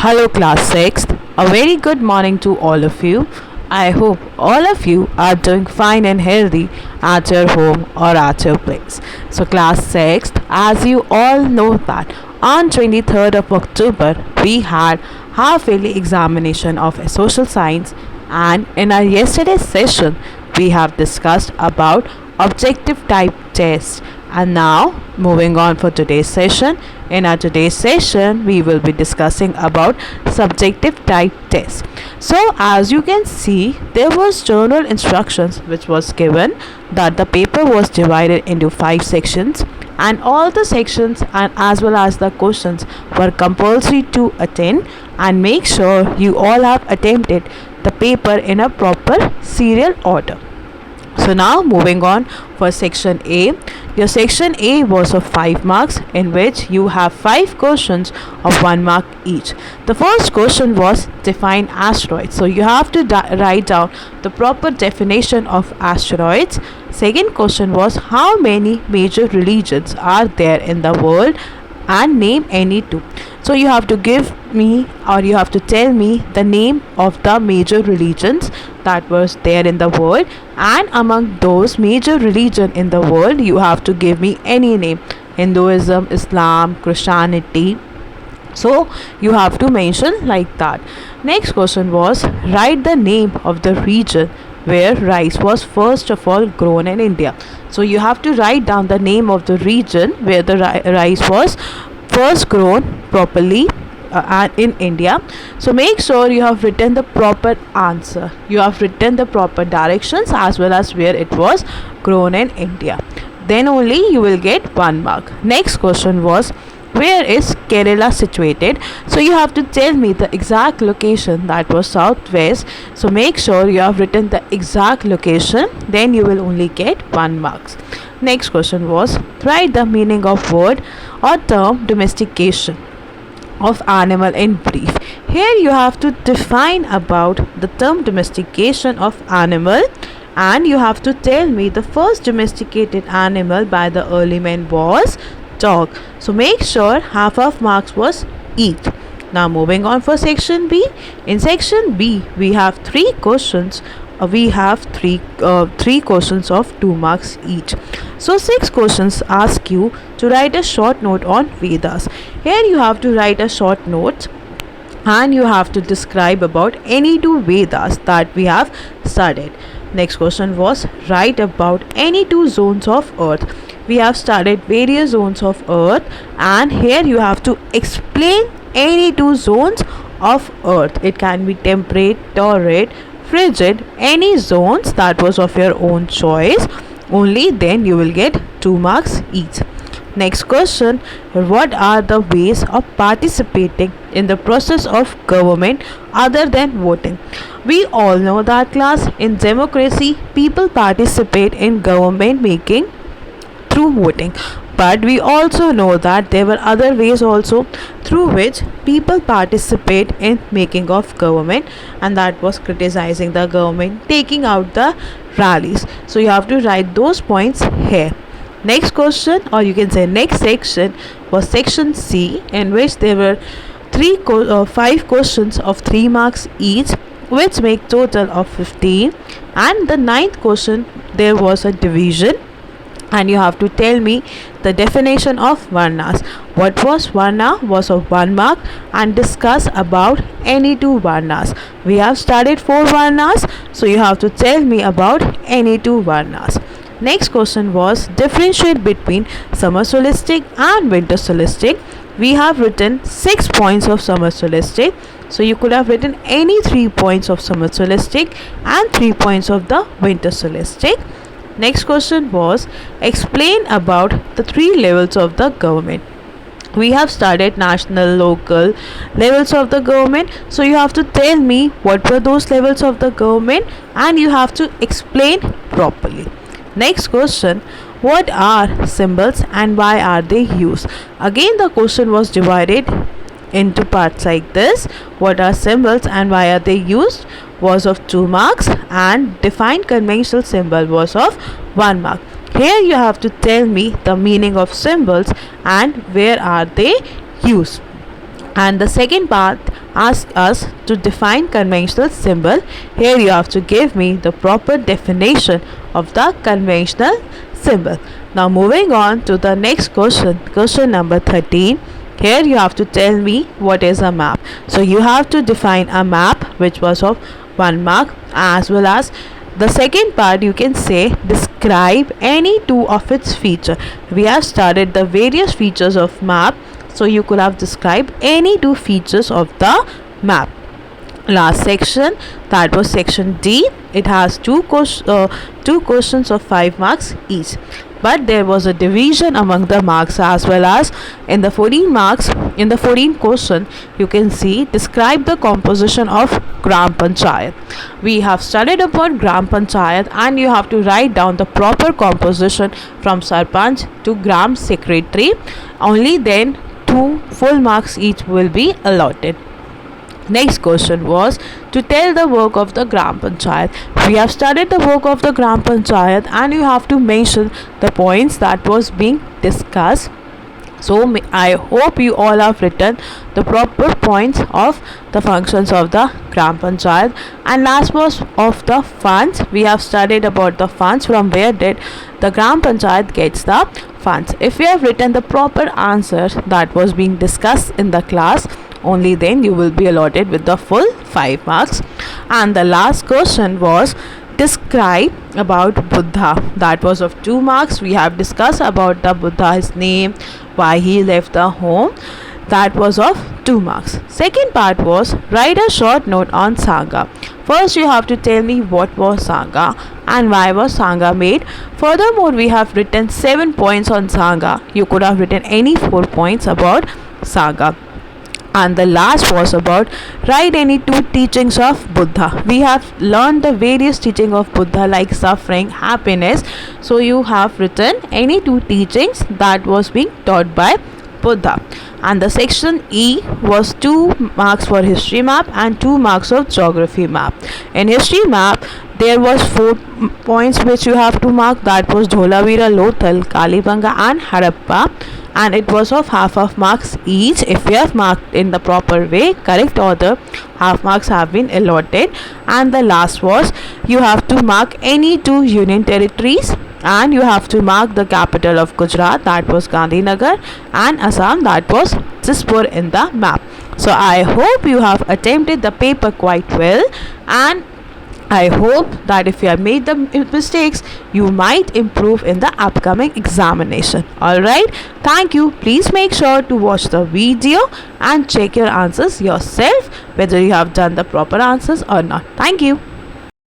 Hello, class 6th. A very good morning to all of you. I hope all of you are doing fine and healthy at your home or at your place. So, class 6th, as you all know that on 23rd of October we had half-yearly examination of social science, and in our yesterday's session we have discussed about objective type tests. And now moving on for today's session. In our today's session we will be discussing about subjective type tests. So as you can see, there was journal instructions which was given that the paper was divided into 5 sections, and all the sections and as well as the questions were compulsory to attend, and make sure you all have attempted the paper in a proper serial order. So now moving on for section A. Your section A was of 5 marks, in which you have 5 questions of 1 mark each. The first question was define asteroids. So you have to write down the proper definition of asteroids. Second question was how many major religions are there in the world and name any two. So you have to give me, or you have to tell me, the name of the major religions that was there in the world, and among those major religion in the world you have to give me any name: Hinduism, Islam, Christianity. So you have to mention like that. Next question was write the name of the region where rice was first of all grown in India. So you have to write down the name of the region where the rice was first grown properly in India. So make sure you have written the proper answer. You have written the proper directions as well as where it was grown in India. Then only you will get 1 mark. Next question was where is Kerala situated? So you have to tell me the exact location, that was southwest. So make sure you have written the exact location, then you will only get 1 marks. Next question was write the meaning of word or term domestication of animal in brief. Here you have to define about the term domestication of animal, and you have to tell me the first domesticated animal by the early men was dog. So make sure half of marks was eat. Now moving on for section B. In section B we have 3 questions. We have three questions of 2 marks each. So 6 questions ask you to write a short note on Vedas. Here you have to write a short note, and you have to describe about any 2 Vedas that we have studied. Next question was write about any 2 zones of earth. We have studied various zones of earth, and here you have to explain any 2 zones of earth. It can be temperate, torrid, frigid, any zones that was of your own choice. Only then you will get 2 marks each. Next question, what are the ways of participating in the process of government other than voting? We all know that class, in democracy people participate in government making through voting, but we also know that there were other ways also through which people participate in making of government, and that was criticizing the government, taking out the rallies. So you have to write those points here. Next question, or you can say next section, was section C, in which there were 5 questions of 3 marks each, which make total of 15. And the 9th question, there was a division, and you have to tell me the definition of varnas. What was varna was of 1 mark, and discuss about any 2 varnas. We have studied 4 varnas, so you have to tell me about any 2 varnas. Next question was differentiate between summer solstice and winter solstice. We have written 6 points of summer solstice, so you could have written any 3 points of summer solstice and 3 points of the winter solstice. Next question was explain about the 3 levels of the government. We have studied national, local levels of the government, so you have to tell me what were those levels of the government, and you have to explain properly. Next question, what are symbols and why are they used? Again the question was divided into parts like this. What are symbols and why are they used was of 2 marks, and define conventional symbol was of 1 mark. Here you have to tell me the meaning of symbols and where are they used. And the second part asks us to define conventional symbol. Here you have to give me the proper definition of the conventional symbol. Now moving on to the next question, question number 13. Here you have to tell me what is a map. So you have to define a map, which was of 1 mark, as well as the second part you can say describe any two of its feature. We have studied the various features of map, so you could have described any two features of the map. Last section, that was section D. It has two questions of 5 marks each, but there was a division among the marks as well. As in the 14 marks, in the 14 question you can see describe the composition of Gram Panchayat. We have studied about Gram Panchayat, and you have to write down the proper composition from Sarpanch to Gram Secretary. Only then 2 full marks each will be allotted. Next question was to tell the work of the Gram Panchayat. We have studied the work of the Gram Panchayat, and you have to mention the points that was being discussed. So I hope you all have written the proper points of the functions of the Gram Panchayat. And last was of the funds. We have studied about the funds, from where did the Gram Panchayat gets the funds. If you have written the proper answer that was being discussed in the class, only then you will be allotted with the full 5 marks. And the last question was describe about Buddha. That was of 2 marks. We have discussed about the Buddha, his name, why he left the home. That was of 2 marks. Second part was write a short note on Sangha. First you have to tell me what was Sangha and why was Sangha made. Furthermore, we have written 7 points on Sangha. You could have written any 4 points about Sangha. And the last was about write any 2 teachings of Buddha. We have learned the various teachings of Buddha, like suffering, happiness. So you have written any 2 teachings that was being taught by Buddha. And the section E was 2 marks for history map and 2 marks of geography map. In history map, there was 4 points which you have to mark. That was Dholavira, Lothal, Kalibanga and Harappa, and it was of half of marks each. If you have marked in the proper way, correct order, half marks have been allotted. And the last was you have to mark any 2 union territories, and you have to mark the capital of Gujarat, that was Gandhinagar, and Assam, that was Dispur in the map. So I hope you have attempted the paper quite well, and I hope that if you have made the mistakes, you might improve in the upcoming examination. Alright, thank you. Please make sure to watch the video and check your answers yourself, whether you have done the proper answers or not. Thank you.